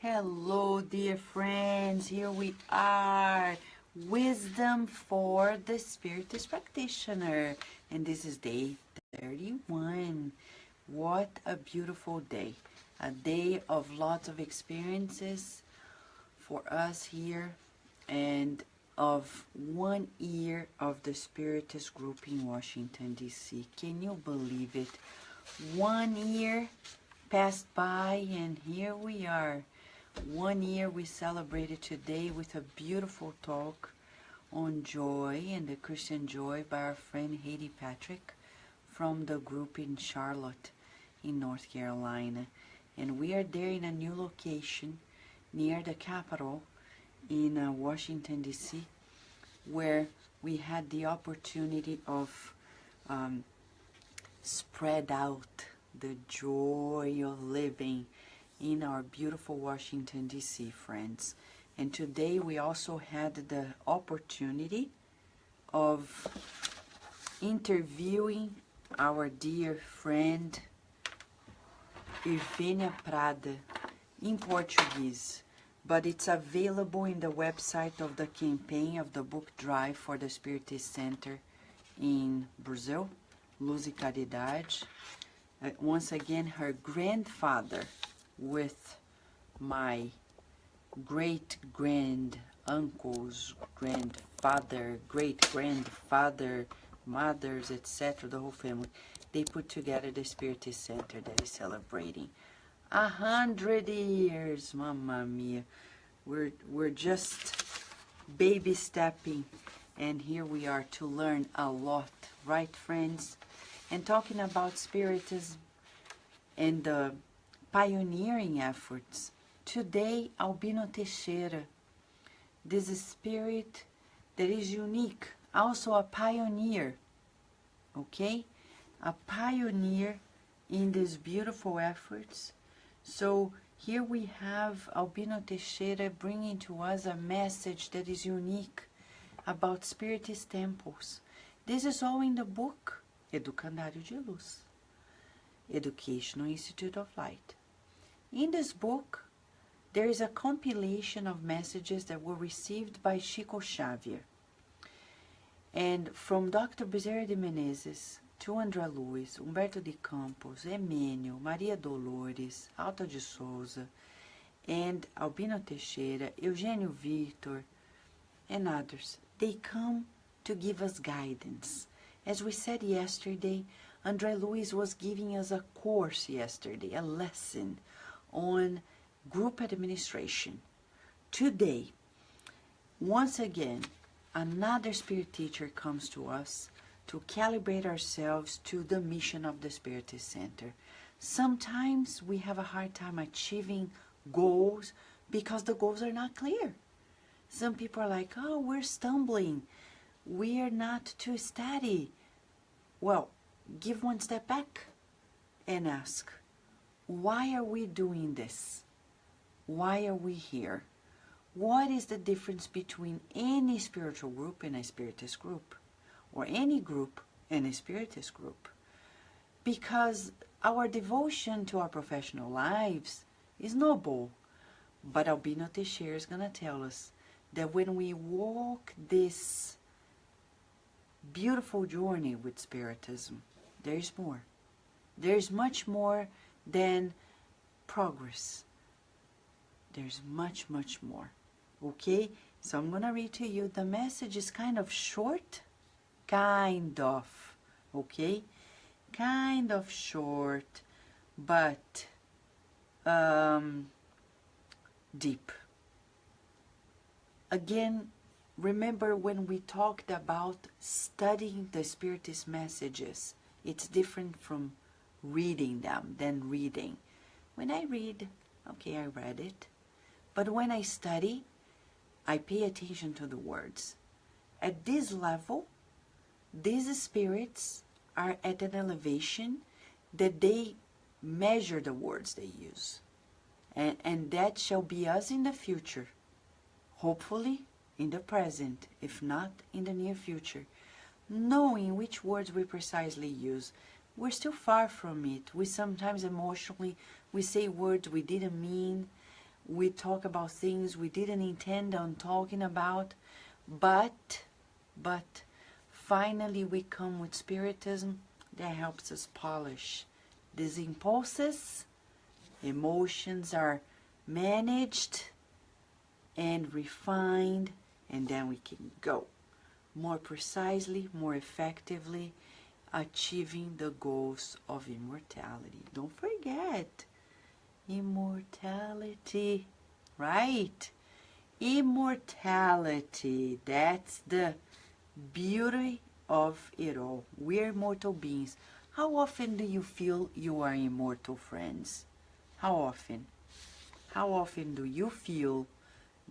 Hello, dear friends. Here we are. Wisdom for the Spiritist Practitioner. And this is day 31. What a beautiful day. A day of lots of experiences for us here and of 1 year of the Spiritist group in Washington, D.C. Can you believe it? 1 year passed by and here we are. 1 year we celebrated today with a beautiful talk on joy and the Christian joy by our friend Haiti Patrick from the group in Charlotte in North Carolina. And we are there in a new location near the Capitol in Washington, D.C., where we had the opportunity of spread out the joy of living in our beautiful Washington, D.C., friends. And today we also had the opportunity of interviewing our dear friend Irvenia Prada in Portuguese, but it's available in the website of the campaign of the book drive for the Spiritist Center in Brazil, Luz e Caridade. Once again, her grandfather with my great-grand-uncles, grandfather, great-grandfather, mothers, etc., the whole family, they put together the Spiritist Center that is celebrating 100 years. Mamma mia. We're just baby stepping, and here we are to learn a lot, right, friends? And talking about Spiritism and the pioneering efforts. Today, Albino Teixeira, this is spirit that is unique, also a pioneer, okay? A pioneer in these beautiful efforts. So here we have Albino Teixeira bringing to us a message that is unique about Spiritist temples. This is all in the book, Educandário de Luz, Educational Institute of Light. In this book, there is a compilation of messages that were received by Chico Xavier. And from Dr. Bezerra de Menezes to André Luiz, Humberto de Campos, Emênio, Maria Dolores, Alta de Souza, and Albino Teixeira, Eugênio Victor, and others, they come to give us guidance. As we said yesterday, André Luiz was giving us a course yesterday, a lesson on group administration. Today, once again, another spirit teacher comes to us to calibrate ourselves to the mission of the Spiritist Center. Sometimes we have a hard time achieving goals because the goals are not clear. Some people are like, oh, we're stumbling. We're not too steady. Well, give one step back and ask, why are we doing this? Why are we here? What is the difference between any spiritual group and a Spiritist group? Or any group and a Spiritist group? Because our devotion to our professional lives is noble. But Albino Teixeira is going to tell us that when we walk this beautiful journey with Spiritism, there is more. There is much more than progress. There's much, much more. Okay? So I'm going to read to you. The message is kind of short. Kind of. Okay? Kind of short, but deep. Again, remember when we talked about studying the Spiritist messages, it's different from reading them than reading. When I read, okay, I read it. But when I study, I pay attention to the words. At this level, these spirits are at an elevation that they measure the words they use. And that shall be us in the future. Hopefully in the present, if not in the near future. Knowing which words we precisely use. We're still far from it. We sometimes emotionally, we say words we didn't mean. We talk about things we didn't intend on talking about, but finally we come with Spiritism that helps us polish these impulses. Emotions are managed and refined, and then we can go more precisely, more effectively, achieving the goals of immortality. Don't forget, immortality, right? Immortality, that's the beauty of it all. We're immortal beings. How often do you feel you are immortal, friends? How often? How often do you feel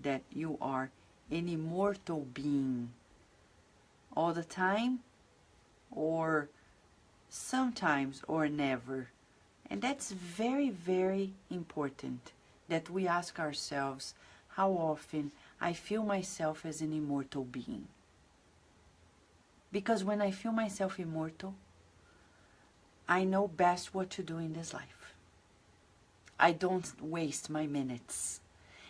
that you are an immortal being? All the time? Or sometimes or never? And that's very, very important that we ask ourselves how often I feel myself as an immortal being. Because when I feel myself immortal, I know best what to do in this life. I don't waste my minutes.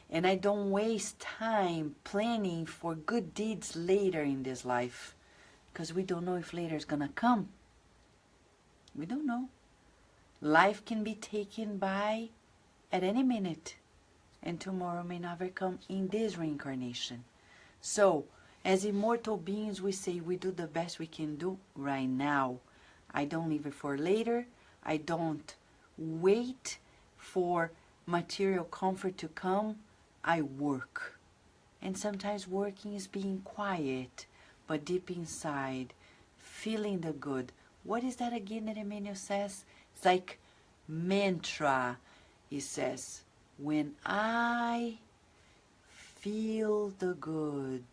And I don't waste time planning for good deeds later in this life. Because we don't know if later is going to come. We don't know. Life can be taken by at any minute. And tomorrow may never come in this reincarnation. So, as immortal beings, we say we do the best we can do right now. I don't leave it for later. I don't wait for material comfort to come. I work. And sometimes working is being quiet, but deep inside, feeling the good. What is that again that Emmanuel says? It's like mantra. He says, when I feel the good,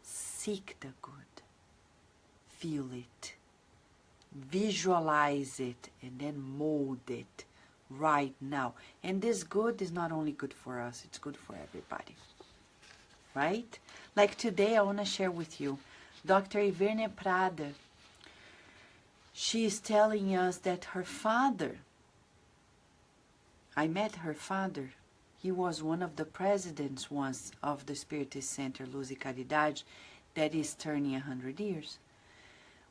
seek the good, feel it, visualize it, and then mold it right now. And this good is not only good for us, it's good for everybody. Right? Like today, I want to share with you Dr. Iverne Prada. She is telling us that her father, I met her father. He was one of the presidents once of the Spiritist Center, Luz e Caridade, that is turning 100 years.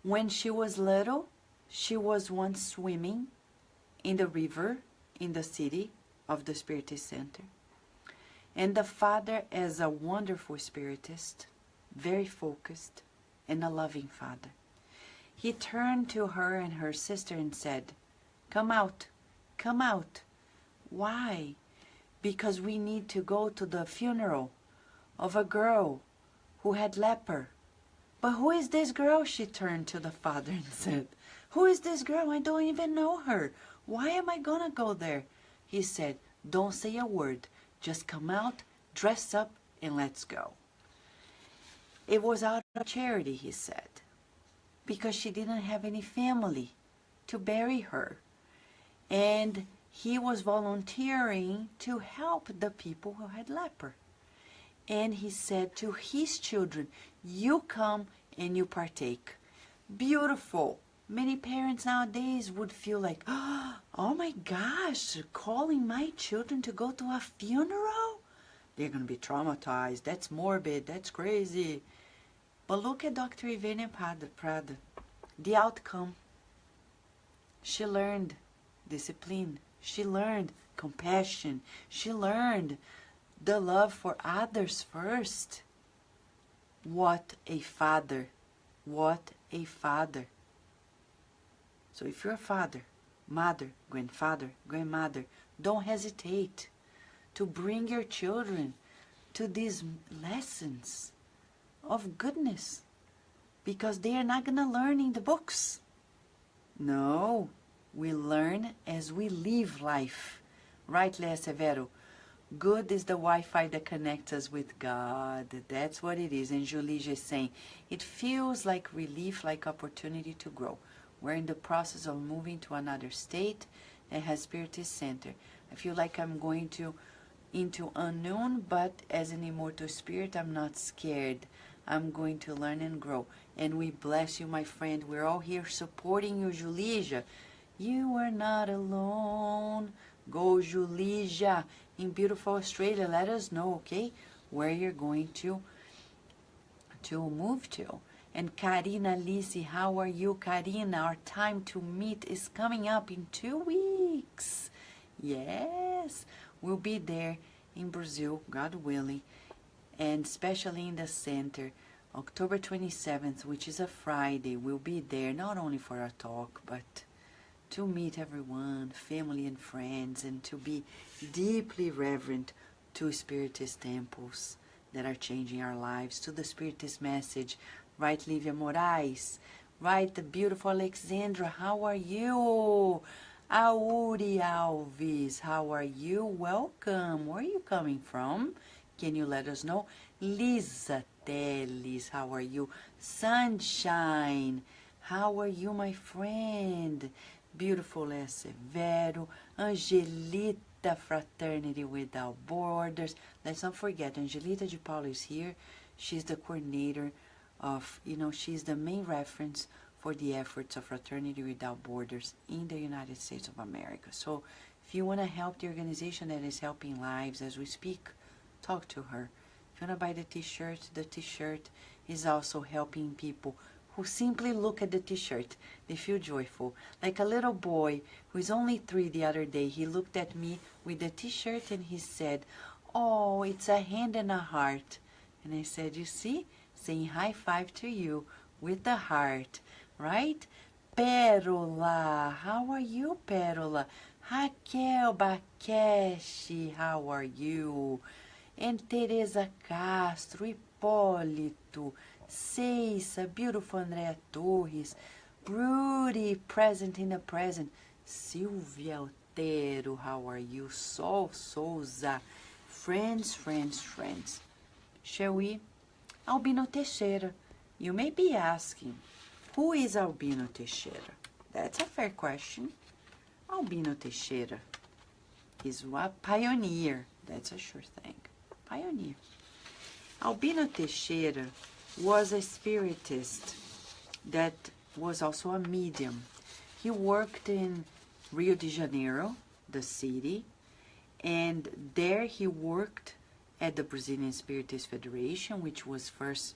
When she was little, she was once swimming in the river in the city of the Spiritist Center. And the father, as a wonderful Spiritist, very focused, and a loving father, he turned to her and her sister and said, "Come out, come out." Why? Because we need to go to the funeral of a girl who had leper. But who is this girl? She turned to the father and said, "Who is this girl? I don't even know her. Why am I gonna go there?" He said, "Don't say a word. Just come out, dress up, and let's go." It was out of charity, he said, because she didn't have any family to bury her. And he was volunteering to help the people who had leper. And he said to his children, "You come and you partake." Beautiful. Many parents nowadays would feel like, "Oh my gosh, calling my children to go to a funeral? They're going to be traumatized. That's morbid. That's crazy." But look at Dr. Iverne Prada. The outcome. She learned discipline. She learned compassion. She learned the love for others first. What a father. What a father. So if you're a father, mother, grandfather, grandmother, don't hesitate to bring your children to these lessons of goodness, because they are not going to learn in the books. No, we learn as we live life. Right, Lea Severo? Good is the Wi-Fi that connects us with God. That's what it is. And Julie is saying, it feels like relief, like opportunity to grow. We're in the process of moving to another state that has Spiritist Center. I feel like I'm going into unknown, but as an immortal spirit, I'm not scared. I'm going to learn and grow. And we bless you, my friend. We're all here supporting you, Julija. You are not alone. Go Julija in beautiful Australia. Let us know, okay, where you're going to move to. And Karina Lisi, how are you, Karina? Our time to meet is coming up in 2 weeks. Yes, we'll be there in Brazil, God willing, and especially in the center, October 27th, which is a Friday. We'll be there not only for a talk, but to meet everyone, family and friends, and to be deeply reverent to Spiritist temples that are changing our lives, to the Spiritist message. Right, Lívia Moraes? Right, the beautiful Alexandra, how are you? Auri Alves, how are you? Welcome. Where are you coming from? Can you let us know? Lisa Teles, how are you? Sunshine, how are you, my friend? Beautiful Severo, Angelita Fraternity Without Borders. Let's not forget, Angelita de Paulo is here. She's the coordinator of, she's the main reference for the efforts of Fraternity Without Borders in the United States of America. So if you want to help the organization that is helping lives as we speak, talk to her. If you want to buy the t-shirt is also helping people who simply look at the t-shirt. They feel joyful. Like a little boy who is only 3 the other day, he looked at me with the t-shirt and he said, "Oh, it's a hand and a heart." And I said, "You see? Saying high five to you with the heart." Right? Pérola, how are you, Pérola? Raquel Bakeshi, how are you? And Teresa Castro, Hipólito, Ceissa, beautiful Andrea Torres, Rudy, present in the present, Silvia Otero, how are you? Sol Souza, friends. Shall we? Albino Teixeira. You may be asking, who is Albino Teixeira? That's a fair question. Albino Teixeira is a pioneer. That's a sure thing. Pioneer. Albino Teixeira was a spiritist that was also a medium. He worked in Rio de Janeiro, the city, and there he worked at the Brazilian Spiritist Federation, which was first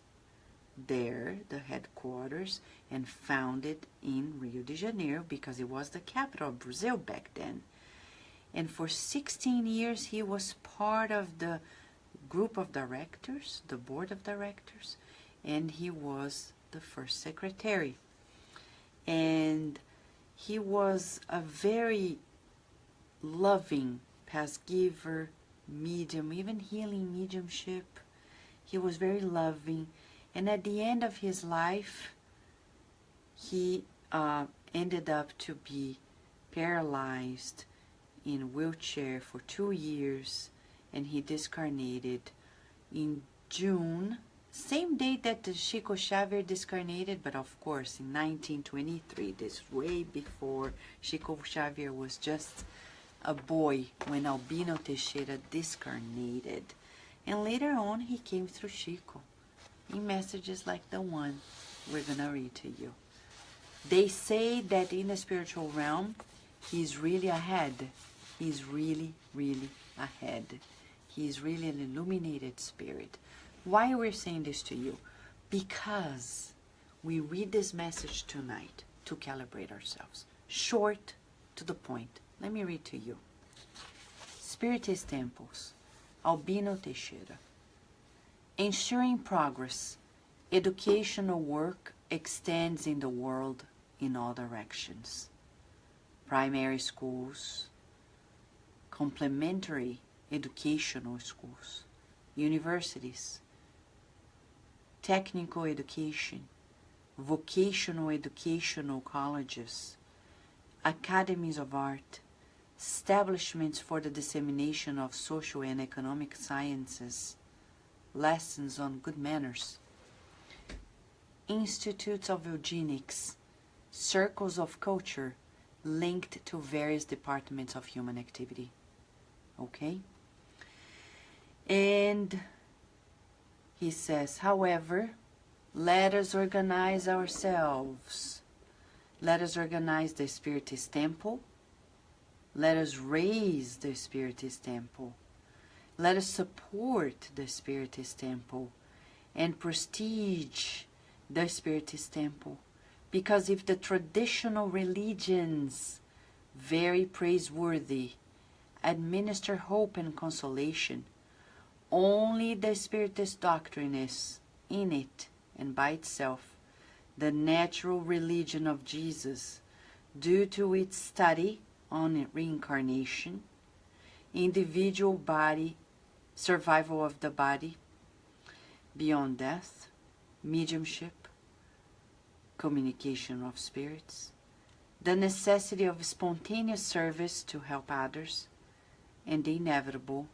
there, the headquarters, and founded in Rio de Janeiro because it was the capital of Brazil back then. And for 16 years he was part of the group of directors, the board of directors, and he was the first secretary. And he was a very loving past giver, medium, even healing mediumship. He was very loving. And at the end of his life, he ended up to be paralyzed in a wheelchair for 2 years, and he discarnated in June, same date that the Chico Xavier discarnated, but of course in 1923, this way before Chico Xavier was just a boy when Albino Teixeira discarnated. And later on he came through Chico in messages like the one we're gonna read to you. They say that in the spiritual realm, he's really ahead. He's really, really ahead. He's really an illuminated spirit. Why we're saying this to you? Because we read this message tonight to calibrate ourselves. Short, to the point. Let me read to you. Spiritist Temples, Albino Teixeira. Ensuring progress, educational work extends in the world in all directions. Primary schools, complementary educational schools, universities, technical education, vocational educational colleges, academies of art, establishments for the dissemination of social and economic sciences, lessons on good manners, institutes of eugenics, circles of culture linked to various departments of human activity. Okay? And he says, however, let us organize ourselves. Let us organize the Spiritist Temple Let us raise the Spiritist temple. Let us support the Spiritist temple and prestige the Spiritist temple. Because if the traditional religions, very praiseworthy, administer hope and consolation, only the Spiritist doctrine is, in it and by itself, the natural religion of Jesus, due to its study on reincarnation, individual body, survival of the body, beyond death, mediumship, communication of spirits, the necessity of spontaneous service to help others, and the inevitable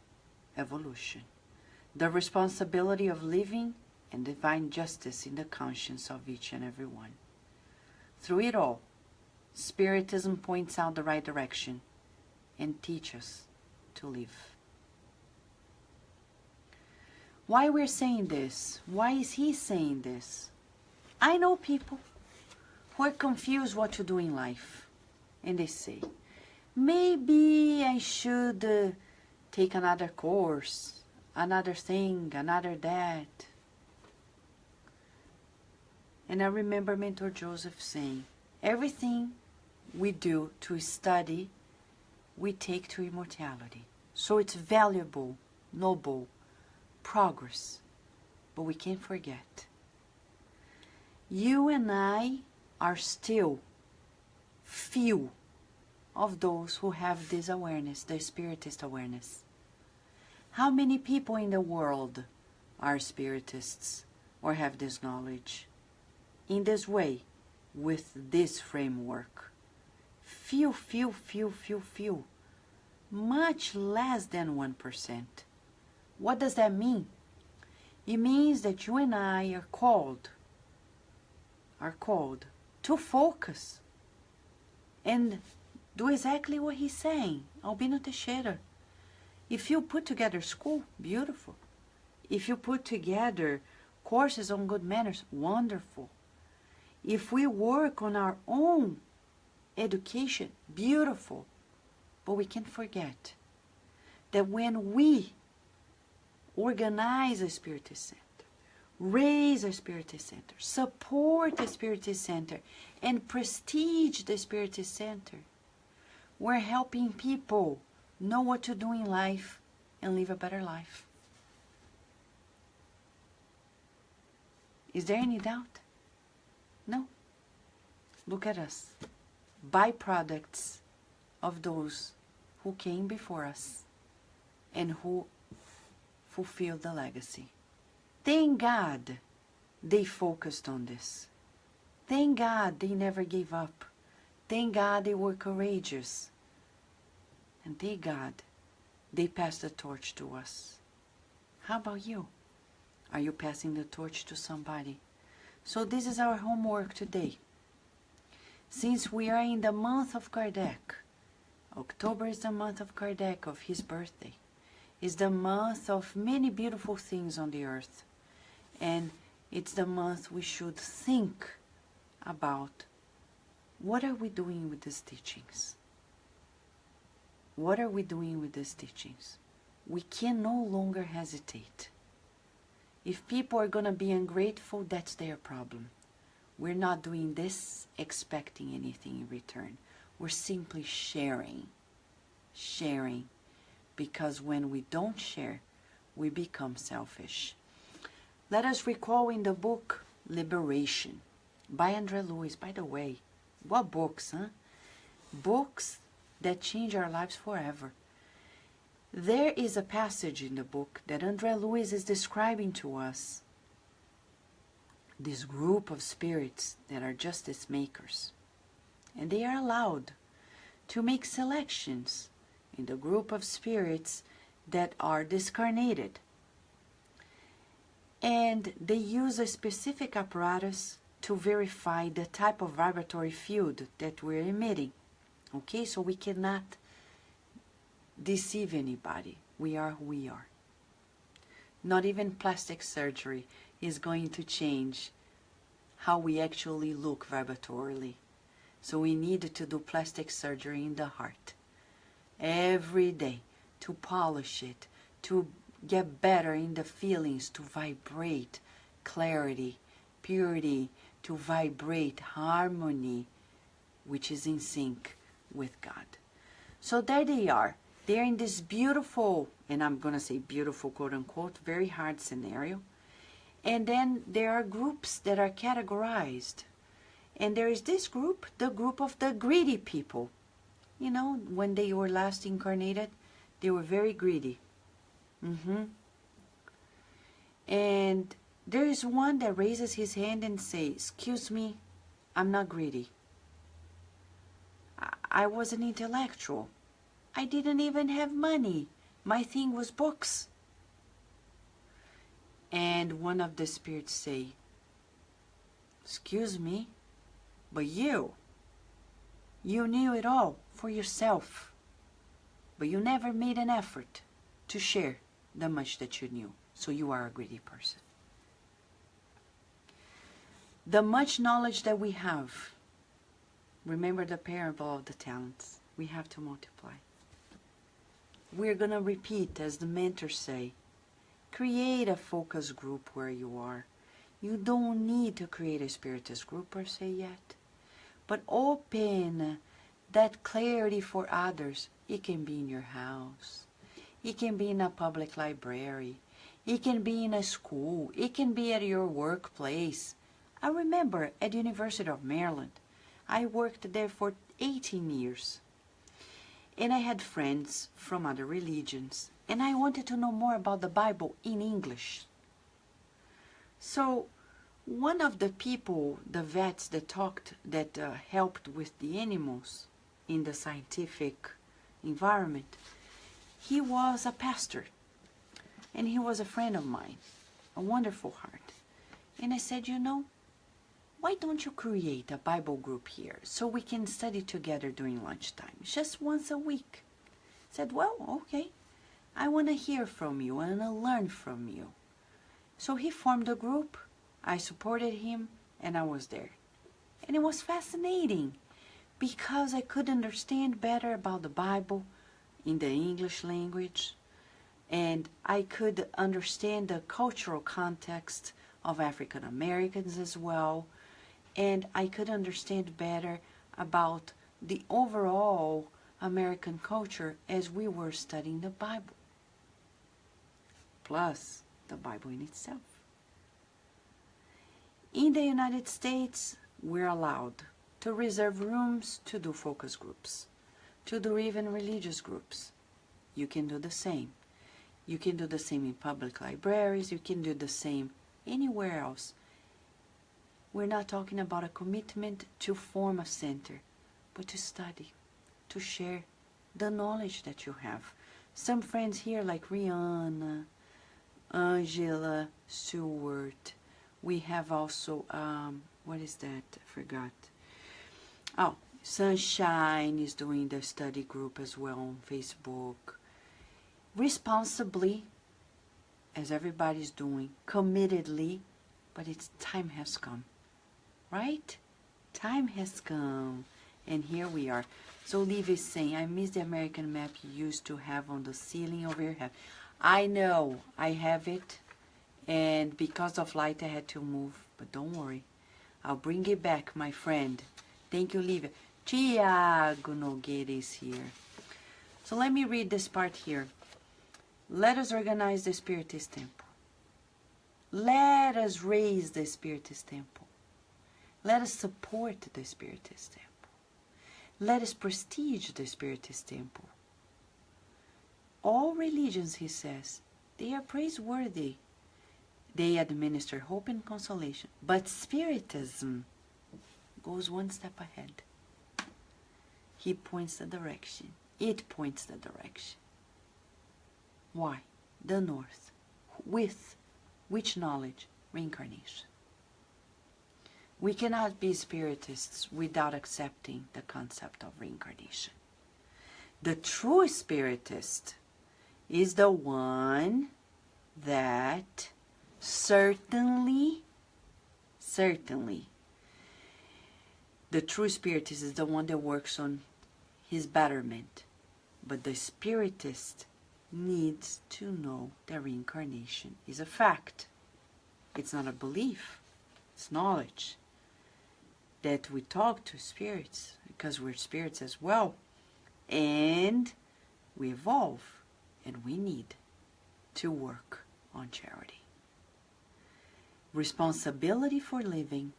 evolution, the responsibility of living and divine justice in the conscience of each and every one. Through it all, Spiritism points out the right direction and teaches to live. Why we're saying this? Why is he saying this? I know people who are confused what to do in life. And they say, maybe I should take another course, another thing, another that. And I remember Mentor Joseph saying, everything we do to study, we take to immortality. So it's valuable, noble, progress, but we can't forget. You and I are still few of those who have this awareness, the Spiritist awareness. How many people in the world are Spiritists or have this knowledge? In this way, with this framework. Few. Much less than 1%. What does that mean? It means that you and I are called to focus and do exactly what he's saying. Albino Teixeira. If you put together school, beautiful. If you put together courses on good manners, wonderful. If we work on our own education, beautiful. But we can't forget that when we organize a Spiritist Center, raise a Spiritist Center, support a Spiritist Center, and prestige the Spiritist Center, we're helping people know what to do in life and live a better life. Is there any doubt? No. Look at us. Byproducts of those who came before us and who fulfilled the legacy. Thank God they focused on this. Thank God they never gave up. Thank God they were courageous. And thank God they passed the torch to us. How about you? Are you passing the torch to somebody? So this is our homework today. Since we are in the month of Kardec, October is the month of Kardec, of his birthday. It's the month of many beautiful things on the earth. And it's the month we should think about what are we doing with these teachings? What are we doing with these teachings? We can no longer hesitate. If people are going to be ungrateful, that's their problem. We're not doing this expecting anything in return. We're simply sharing. Sharing. Because when we don't share, we become selfish. Let us recall in the book Liberation by André Luiz. By the way, what books, huh? Books that change our lives forever. There is a passage in the book that André Luiz is describing to us this group of spirits that are justice makers. And they are allowed to make selections in the group of spirits that are discarnated. And they use a specific apparatus to verify the type of vibratory field that we're emitting. Okay, so we cannot deceive anybody. We are who we are. Not even plastic surgery is going to change how we actually look vibratorily. So we need to do plastic surgery in the heart. every day, to polish it, to get better in the feelings, to vibrate clarity, purity, to vibrate harmony, which is in sync with God. So there they are. They're in this beautiful, and I'm going to say beautiful, quote unquote, very hard scenario. And then there are groups that are categorized. And there is this group, the group of the greedy people. You know, when they were last incarnated, they were very greedy. And there is one that raises his hand and says, excuse me, I'm not greedy. I was an intellectual. I didn't even have money. My thing was books. And one of the spirits say, excuse me, but you knew it all for yourself. But you never made an effort to share the much that you knew. So you are a greedy person. The much knowledge that we have, remember the parable of the talents. We have to multiply. We're going to repeat, as the mentors say, create a focus group where you are. You don't need to create a Spiritist group per se yet. But open that clarity for others. It can be in your house. It can be in a public library. It can be in a school. It can be at your workplace. I remember at the University of Maryland, I worked there for 18 years. And I had friends from other religions. And I wanted to know more about the Bible in English. So one of the people, the vets that helped with the animals in the scientific environment, he was a pastor. And he was a friend of mine, a wonderful heart. And I said, you know, why don't you create a Bible group here so we can study together during lunchtime, just once a week? I said, well, okay. I want to hear from you. I want to learn from you. So he formed a group. I supported him, and I was there. And it was fascinating because I could understand better about the Bible in the English language, and I could understand the cultural context of African Americans as well, and I could understand better about the overall American culture as we were studying the Bible, plus the Bible in itself. In the United States, we're allowed to reserve rooms to do focus groups, to do even religious groups. You can do the same. You can do the same in public libraries. You can do the same anywhere else. We're not talking about a commitment to form a center, but to study, to share the knowledge that you have. Some friends here like Rihanna, Angela, Stewart. We have also, what is that? I forgot. Oh, Sunshine is doing the study group as well on Facebook. Responsibly, as everybody's doing, committedly, but its time has come, right? Time has come, and here we are. So Liv is saying, I miss the American map you used to have on the ceiling over your head. I know, I have it, and because of light I had to move, but don't worry. I'll bring it back, my friend. Thank you, Liv. Tiago Nogueira is here. So let me read this part here. Let us organize the Spiritist Temple. Let us raise the Spiritist Temple. Let us support the Spiritist Temple. Let us prestige the Spiritist Temple. All religions, he says, they are praiseworthy. They administer hope and consolation. But Spiritism goes one step ahead. He points the direction. It points the direction. Why? The north. With which knowledge? Reincarnation. We cannot be Spiritists without accepting the concept of reincarnation. The true Spiritist is the one that certainly, the true Spiritist is the one that works on his betterment, But the Spiritist needs to know that reincarnation is a fact. It's not a belief, it's knowledge. That we talk to spirits, because we're spirits as well, and we evolve, and we need to work on charity. Responsibility for living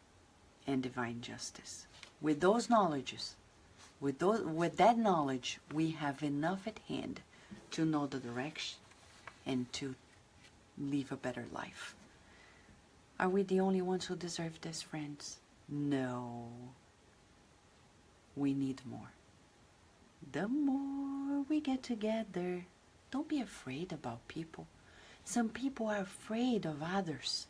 and divine justice. With those knowledges, with that knowledge, we have enough at hand to know the direction and to live a better life. Are we the only ones who deserve this, friends? No. We need more. The more we get together, don't be afraid about people. Some people are afraid of others.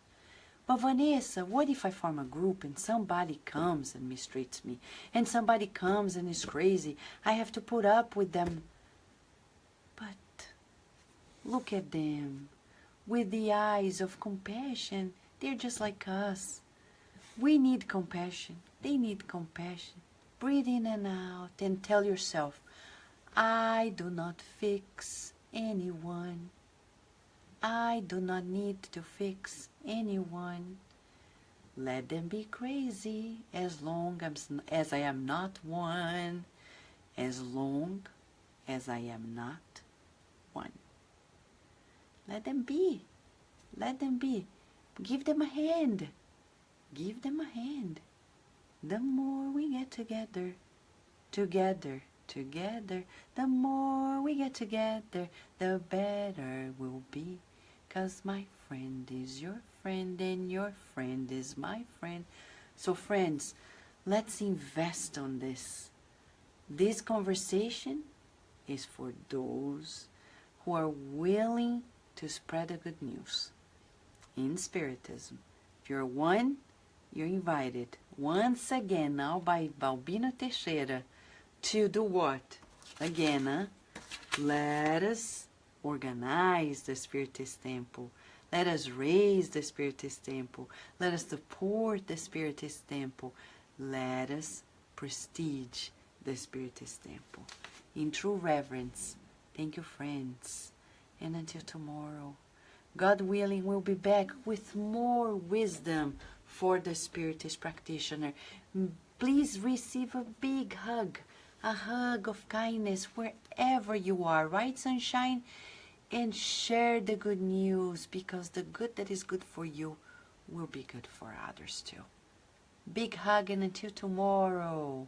But Vanessa, what if I form a group and somebody comes and mistreats me? And somebody comes and is crazy. I have to put up with them. But look at them. With the eyes of compassion, they're just like us. We need compassion. They need compassion. Breathe in and out and tell yourself, I do not fix anyone. I do not need to fix anyone. Let them be crazy as long as I am not one. As long as I am not one. Let them be. Let them be. Give them a hand. Give them a hand. The more we get together, the more we get together, the better we'll be. 'Cause my friend is your friend and your friend is my friend. So friends, let's invest on this. This conversation is for those who are willing to spread the good news. In Spiritism, if you're one, you're invited once again now by Albino Teixeira to do what? Again, let us organize the Spiritist Temple. Let us raise the Spiritist Temple. Let us support the Spiritist Temple. Let us prestige the Spiritist Temple. In true reverence, thank you, friends. And until tomorrow, God willing, we'll be back with more wisdom for the Spiritist Practitioner. Please receive a big hug, a hug of kindness wherever you are, right, sunshine? And share the good news, because the good that is good for you will be good for others too. Big hug and until tomorrow.